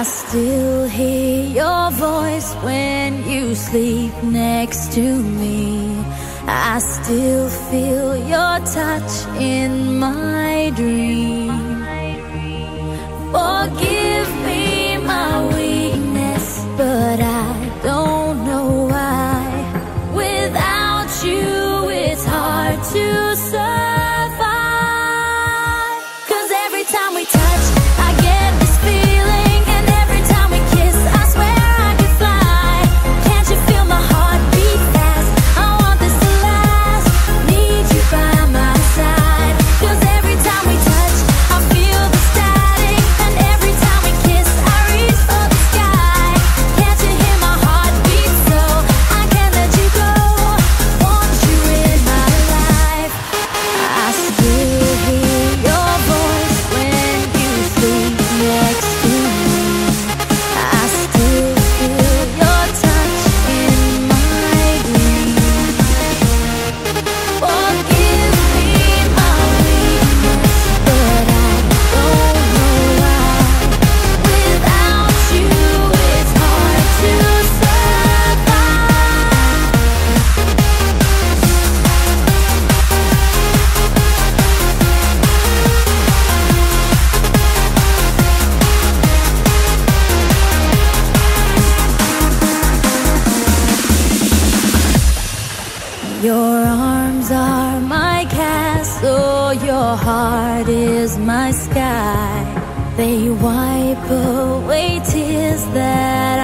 I still hear your voice when you sleep next to me. I still feel your touch in my dream. Forgive me my weakness, but I don't know why. Without you, it's hard to survive. 'Cause every time we touch, I get this feeling, and every time we kiss, I swear I could fly. Can't you feel my heart beat fast? I want this to last. Need you by my side. 'Cause every time we touch, I feel the static, and every time we kiss, I reach for the sky. Can't you hear my heart beat so I can't let you go? Want you in my life. I still hear your voice when you sleep next to me. I still feel your touch in my dream. Forgive me my weakness, but I don't know why. Without you, it's hard to survive. Your arms are my castle, your heart is my sky. They wipe away tears that